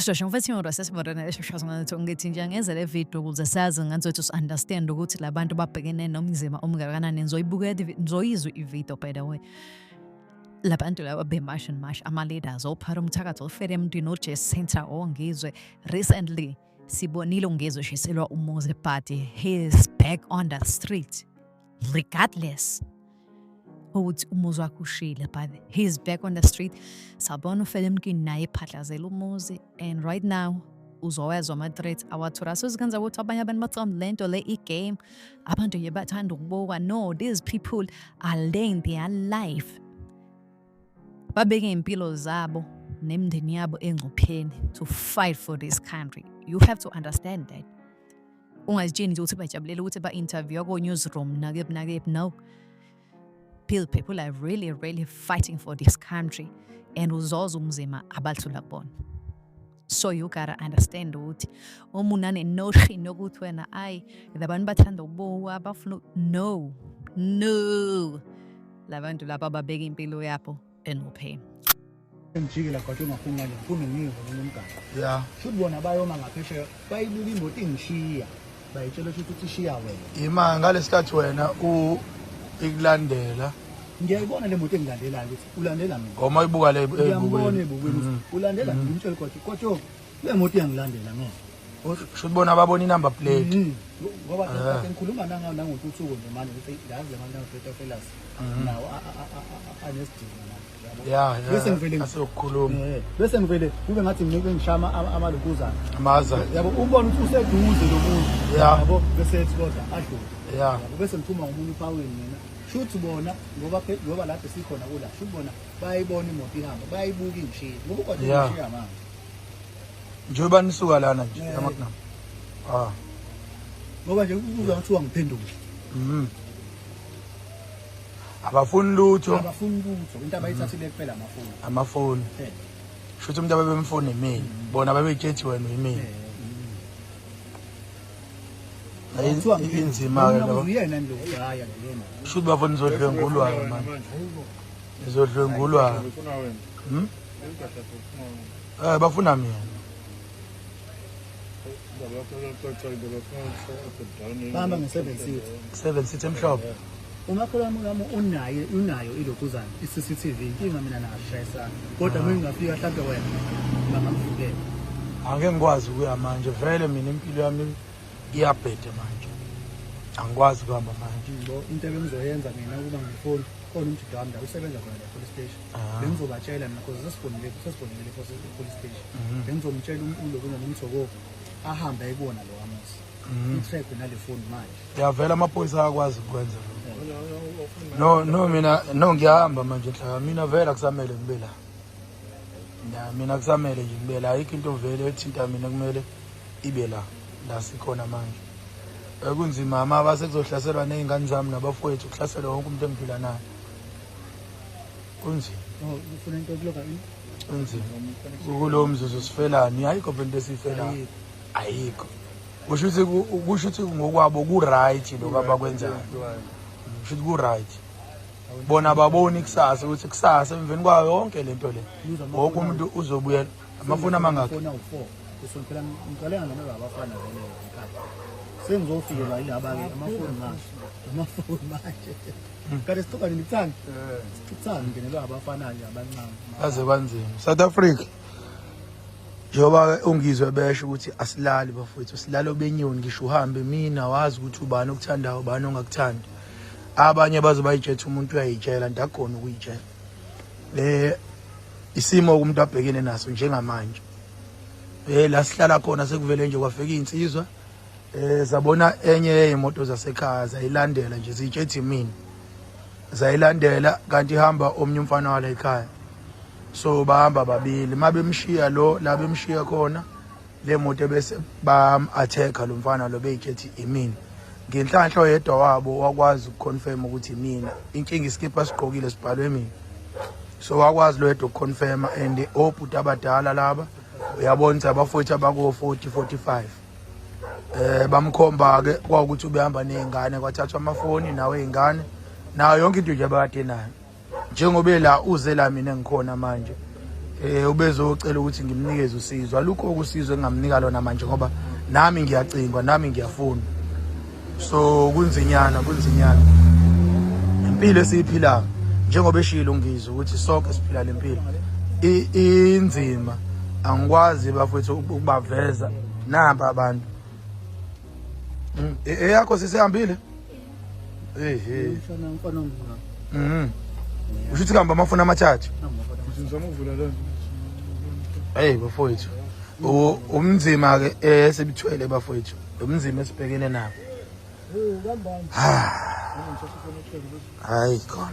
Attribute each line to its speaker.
Speaker 1: Shosha mfethu ngoro sesibona eshosha ngathi ngithi nje ngeze le video ukuze sazi ngathi us understand ukuthi labantu babhekene nomzima omngakanani nizoyizwa i-video by the way. Labantu laba bemasha ama leaders ophara umthakathi ofere emntwini oJess Center ongizwe recently sibonile ungizwe shiselwa umuzi but he is back on the street regardless ukuthi umuzi wakhe ushile but he is back on the street. Sabona ufele emntwini naye ephahlazela umuzi and right now uzowezwa ama-threats awathura sozikenza ukuthi abanye abantu bacamba lento le i-game abantu nje bathanda ukubuka. No, these people are laying their life babeke impilo zabo nemndeni yabo engcupheni to fight for this country. You have to understand that. Ungazitsheni ukuthi bajabulela ukuthi ba-interview ko newsroom nakep no. People are really fighting for this country and uzoza umzima abathula kubona. So you gotta understand ukuthi umunane notion yokuthi wena labantu bathanda ukubuka abafuna no labantu laba babeka impilo yabo engcupheni.
Speaker 2: Ngijikela kodwa ungafuna ngifuna ngiyivo nomgaba.
Speaker 3: Yeah.
Speaker 2: Should bona bayoma ngaphesheya bayibuka imoto ingishiya bayitshela ukuthi ishiya wena.
Speaker 3: Ima ngalesikhathi wena ikulandela.
Speaker 2: Ngiyayibona le moto engilandelayo ukuthi ulandela mina.
Speaker 3: Ngoma ibuka le
Speaker 2: ngiyambona ebukweni ulandela mina umtshela kodwa le moto iyangilandela no.
Speaker 3: Shubona babona inumber plate.
Speaker 2: Ngoba ngikhuluma nangokuthi nje manje ukuthi yazi labantu abafeta fellas. Nawo anesidingo manje.
Speaker 3: Yeah,
Speaker 2: bese ngivele
Speaker 3: asokukhuluma.
Speaker 2: Bese ngivele kube ngathi ngike ngishama amalukuzana.
Speaker 3: Amaza.
Speaker 2: Yabo ubona ukuthi useduze lo muntu.
Speaker 3: Yabo
Speaker 2: bese ethi kodwa adlule.
Speaker 3: Yeah.
Speaker 2: Bese ngiphuma ngomunye uPaweni mina. Shoot bona ngoba lapho sikhona kula. Shoot bona bayibona imoto ihamba, bayibuka ingishiya. Ngoba kodwa ingishiya manje.
Speaker 3: Njengoba nisuka lana nje eMagna.
Speaker 2: Ngoba nje ukuzwa ukuthi wangiphendula.
Speaker 3: Abafuni lutho.
Speaker 2: Into abayithathile kuphela
Speaker 3: amafoni. Shothi umuntu ababemfoni email. Bona babekhethi wena email. Inzima ke lo.
Speaker 2: Uyena ndokugaya ngiyena.
Speaker 3: Shothi bafoni zodlengulwa manje. Izodlengulwa. Bafuna mina.
Speaker 2: Bamba nge7
Speaker 3: seat emhlophe.
Speaker 2: Umakholami unayo ilokuzana iCCTV inkinga mina nashayisana kodwa mina ngafika mhlambe wena bangamvikela.
Speaker 3: Angeke ngikwazi ukuya manje vele mina impilo yami iyabhede manje. Angikwazi kuhamba manje.
Speaker 2: Into engizoyenza mina ukuba ngifoni khona umjida wami la usebenza khona la police station. Bengizobatshela mina because sesibonile police station. Bengizomtshela ulokuzana nomthoko ahambe ayibona lo amusi. I-track nale phone manje.
Speaker 3: Yavela amaphoyisa akwazi ukwenza lo. No mina ngiyahamba manje nhlaka mina vela kusamele ngibe la. Mina kusamele nje ngibe la ayikho into vele ethinta mina kumele ibe la sikhona manje. Kunzima ama basekuzohlaselwa nezingane zami nabafowethu kuhlaselwa wonke umuntu engiphila naye. Kunzima.
Speaker 2: Ufuna into yokuloka yini?
Speaker 3: Kunzima. Kulo mzuzu sifelani ayikho into esifela. Ayikho. Kusho ukuthi ngokwabo ku right lokho abakwenzayo. Kusho ukuthi ku right. Bona baboni kusasa ukuthi kusasa emveni kwayo yonke lento le. Wonke umuntu uzobuyela amafoni amangaka.
Speaker 2: Usophela ngicela ngana abafana vele ekhaya. Sengizofika la ilaba ke amafoni manje. Kade sitoka nilithanga. Sithanga ngenelwa abafana nje abancane.
Speaker 3: Aze kwanzima. South Africa. Njoba ungizwe besho ukuthi asilali bafowethu silalo benyoni ngisho uhambe mina wazi ukuthi ubani okuthandayo ubani ongakuthandi. Abanye bazobayitshela umuntu uyayitshela ndagona ukuyitshela. Isimo umuntu abhekene naso njengamanje. La sihlala khona sekuvele nje kwafika insizwa. Zabona enye yemoto zasekhaya zayilandela nje zitshethi mina. Zayilandela kanti ihamba omnye umfana wala ekhaya. So bahamba babili mabemshiya lo la bemshiya khona le moto bese bam-attack lo mfana lo beyikhethi imini. Ngenhlanhla oyedwa wabo wakwazi ukuconfirm ukuthi mina inkinga iskipha sigqokile sibhalwe mina. So wakwazi lo yedwa ukuconfirm and obhuti abadala laba uyabona abafowethu abako 40-45 bamkhomba ke kwaukuthi ubehamba nezingane kwathathwa amafoni nawe izingane nayo yonke into nje abakade nayo. Njengoba la uze la mina ngikhona manje ubezocela ukuthi ngimnikeze usizo. Alukho usizo engamnika lona manje ngoba nami ngiyacingwa, nami ngiyafuna. So kunzinyana. Impilo esiphilayo njengoba eshilo ngizwe ukuthi sonke siphila lempilo. Inzima angikwazi bafethu ukubaveza namba abantu. Eyakho sisehambile?
Speaker 2: Mfana ngqa.
Speaker 3: Ushuthi kamba amafuna amathathu.
Speaker 2: Ngizama ukuvula lo.
Speaker 3: Bafowethu. Umnzima ke esebithwele bafowethu. Umnzima esibhekene nabo.
Speaker 2: Kambani.
Speaker 3: Hayi khona.